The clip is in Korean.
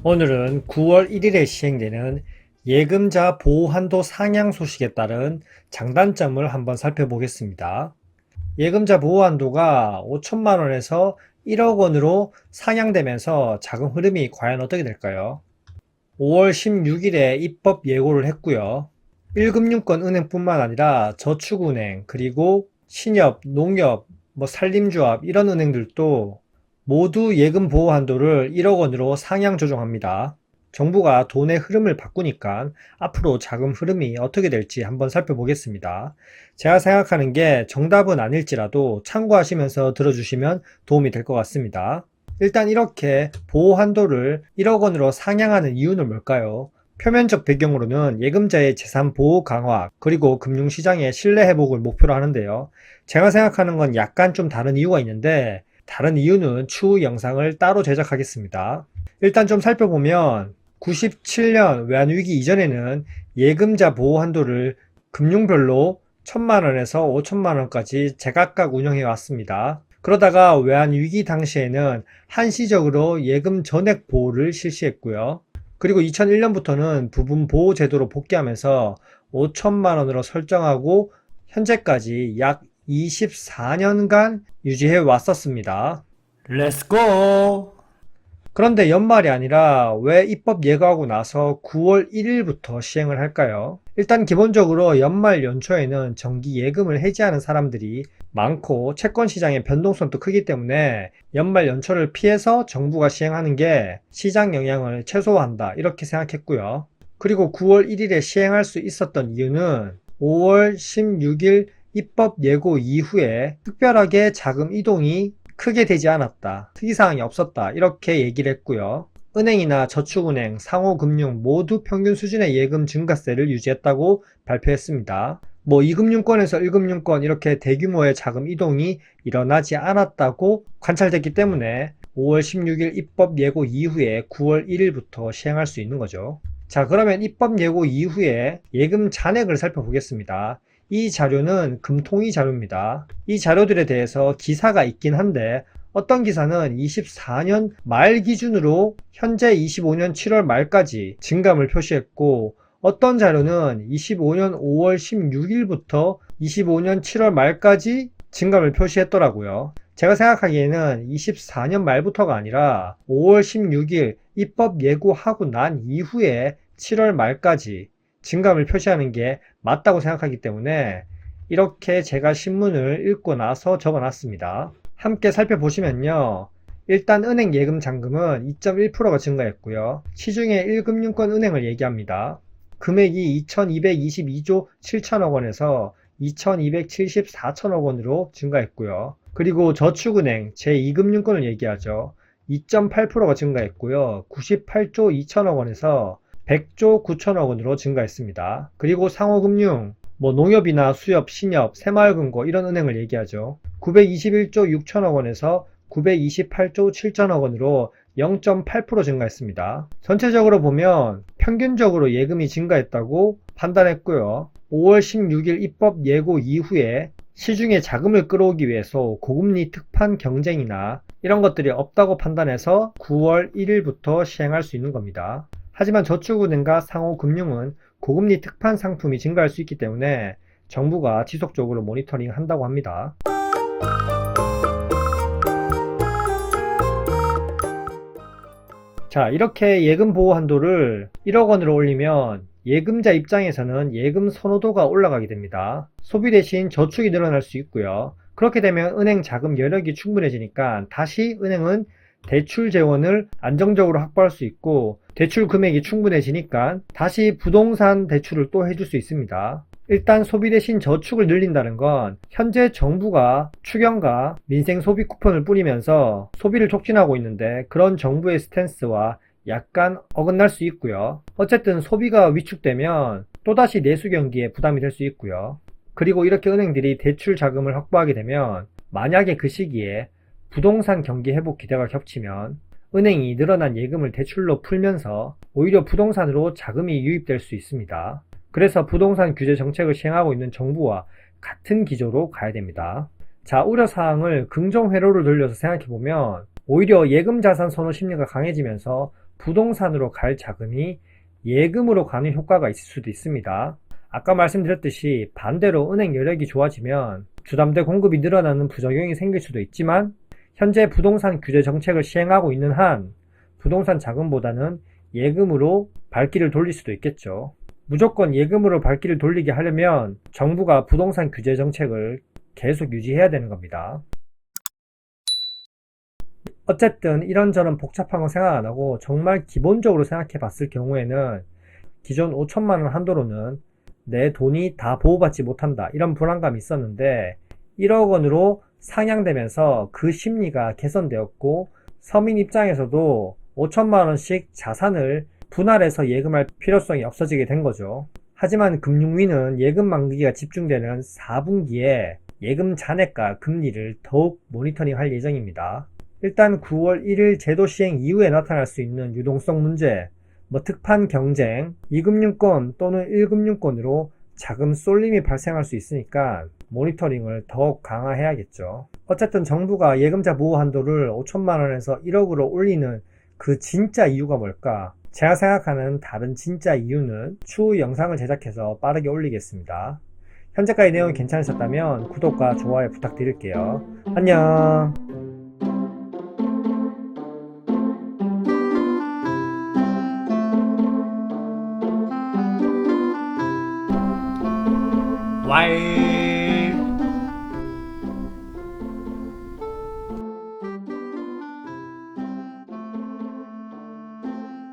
오늘은 9월 1일에 시행되는 예금자 보호한도 상향 소식에 따른 장단점을 한번 살펴보겠습니다. 예금자 보호한도가 5천만 원에서 1억 원으로 상향되면서 자금 흐름이 과연 어떻게 될까요? 5월 16일에 입법 예고를 했고요. 1금융권 은행뿐만 아니라 저축은행, 그리고 신협, 농협, 산림조합 이런 은행들도 모두 예금 보호 한도를 1억 원으로 상향 조정합니다. 정부가 돈의 흐름을 바꾸니까 앞으로 자금 흐름이 어떻게 될지 한번 살펴보겠습니다. 제가 생각하는 게 정답은 아닐지라도 참고하시면서 들어주시면 도움이 될 것 같습니다. 일단 이렇게 보호 한도를 1억 원으로 상향하는 이유는 뭘까요? 표면적 배경으로는 예금자의 재산 보호 강화, 그리고 금융시장의 신뢰 회복을 목표로 하는데요. 제가 생각하는 건 약간 좀 다른 이유가 있는데, 다른 이유는 추후 영상을 따로 제작하겠습니다. 일단 좀 살펴보면 97년 외환위기 이전에는 예금자 보호 한도를 금융별로 1,000만원에서 5천만원까지 제각각 운영해 왔습니다. 그러다가 외환위기 당시에는 한시적으로 예금 전액 보호를 실시했고요. 그리고 2001년부터는 부분 보호 제도로 복귀하면서 5천만원으로 설정하고 현재까지 약 24년간 유지해 왔었습니다. 렛츠고! 그런데 연말이 아니라 왜 입법 예고하고 나서 9월 1일부터 시행을 할까요? 일단 기본적으로 연말 연초에는 정기 예금을 해지하는 사람들이 많고 채권 시장의 변동성도 크기 때문에 연말 연초를 피해서 정부가 시행하는 게 시장 영향을 최소화한다 이렇게 생각했고요. 그리고 9월 1일에 시행할 수 있었던 이유는 5월 16일 입법 예고 이후에 특별하게 자금 이동이 크게 되지 않았다, 특이사항이 없었다 이렇게 얘기를 했고요. 은행이나 저축은행, 상호금융 모두 평균 수준의 예금 증가세를 유지했다고 발표했습니다. 2금융권에서 1금융권 이렇게 대규모의 자금 이동이 일어나지 않았다고 관찰됐기 때문에 5월 16일 입법 예고 이후에 9월 1일부터 시행할 수 있는 거죠. 자, 그러면 입법 예고 이후에 예금 잔액을 살펴보겠습니다. 이 자료는 금통위 자료입니다. 이 자료들에 대해서 기사가 있긴 한데 어떤 기사는 24년 말 기준으로 현재 25년 7월 말까지 증감을 표시했고, 어떤 자료는 25년 5월 16일부터 25년 7월 말까지 증감을 표시했더라고요. 제가 생각하기에는 24년 말부터가 아니라 5월 16일 입법 예고하고 난 이후에 7월 말까지 증감을 표시하는 게 맞다고 생각하기 때문에 이렇게 제가 신문을 읽고 나서 적어놨습니다. 함께 살펴보시면요. 일단 은행 예금 잔금은 2.1%가 증가했고요. 시중에 1금융권 은행을 얘기합니다. 금액이 2222조 7천억 원에서 2274천억 원으로 증가했고요. 그리고 저축은행 제2금융권을 얘기하죠. 2.8%가 증가했고요. 98조 2천억 원에서 100조 9천억 원으로 증가했습니다. 그리고 상호금융, 농협이나 수협, 신협, 새마을금고 이런 은행을 얘기하죠. 921조 6천억 원에서 928조 7천억 원으로 0.8% 증가했습니다. 전체적으로 보면 평균적으로 예금이 증가했다고 판단했고요. 5월 16일 입법 예고 이후에 시중에 자금을 끌어오기 위해서 고금리 특판 경쟁이나 이런 것들이 없다고 판단해서 9월 1일부터 시행할 수 있는 겁니다. 하지만 저축은행과 상호금융은 고금리 특판 상품이 증가할 수 있기 때문에 정부가 지속적으로 모니터링 한다고 합니다. 자, 이렇게 예금 보호 한도를 1억 원으로 올리면 예금자 입장에서는 예금 선호도가 올라가게 됩니다. 소비 대신 저축이 늘어날 수 있고요. 그렇게 되면 은행 자금 여력이 충분해지니까 다시 은행은 대출 재원을 안정적으로 확보할 수 있고, 대출 금액이 충분해지니까 다시 부동산 대출을 또 해줄 수 있습니다. 일단 소비 대신 저축을 늘린다는 건 현재 정부가 추경과 민생 소비 쿠폰을 뿌리면서 소비를 촉진하고 있는데, 그런 정부의 스탠스와 약간 어긋날 수 있고요. 어쨌든 소비가 위축되면 또다시 내수 경기에 부담이 될 수 있고요. 그리고 이렇게 은행들이 대출 자금을 확보하게 되면 만약에 그 시기에 부동산 경기 회복 기대가 겹치면 은행이 늘어난 예금을 대출로 풀면서 오히려 부동산으로 자금이 유입될 수 있습니다. 그래서 부동산 규제 정책을 시행하고 있는 정부와 같은 기조로 가야 됩니다. 자, 우려사항을 긍정 회로로 돌려서 생각해보면 오히려 예금 자산 선호 심리가 강해지면서 부동산으로 갈 자금이 예금으로 가는 효과가 있을 수도 있습니다. 아까 말씀드렸듯이 반대로 은행 여력이 좋아지면 주담대 공급이 늘어나는 부작용이 생길 수도 있지만 현재 부동산 규제 정책을 시행하고 있는 한 부동산 자금보다는 예금으로 발길을 돌릴 수도 있겠죠. 무조건 예금으로 발길을 돌리게 하려면 정부가 부동산 규제 정책을 계속 유지해야 되는 겁니다. 어쨌든 이런저런 복잡한 거 생각 안 하고 정말 기본적으로 생각해 봤을 경우에는 기존 5천만 원 한도로는 내 돈이 다 보호받지 못한다 이런 불안감이 있었는데 1억 원으로 상향되면서 그 심리가 개선되었고 서민 입장에서도 5천만 원씩 자산을 분할해서 예금할 필요성이 없어지게 된 거죠. 하지만 금융위는 예금 만기가 집중되는 4분기에 예금 잔액과 금리를 더욱 모니터링할 예정입니다. 일단 9월 1일 제도 시행 이후에 나타날 수 있는 유동성 문제, 특판 경쟁, 2금융권 또는 1금융권으로 자금 쏠림이 발생할 수 있으니까 모니터링을 더욱 강화해야겠죠. 어쨌든 정부가 예금자 보호 한도를 5천만 원에서 1억으로 올리는 그 진짜 이유가 뭘까? 제가 생각하는 다른 진짜 이유는 추후 영상을 제작해서 빠르게 올리겠습니다. 현재까지 내용이 괜찮으셨다면 구독과 좋아요 부탁드릴게요. 안녕. Why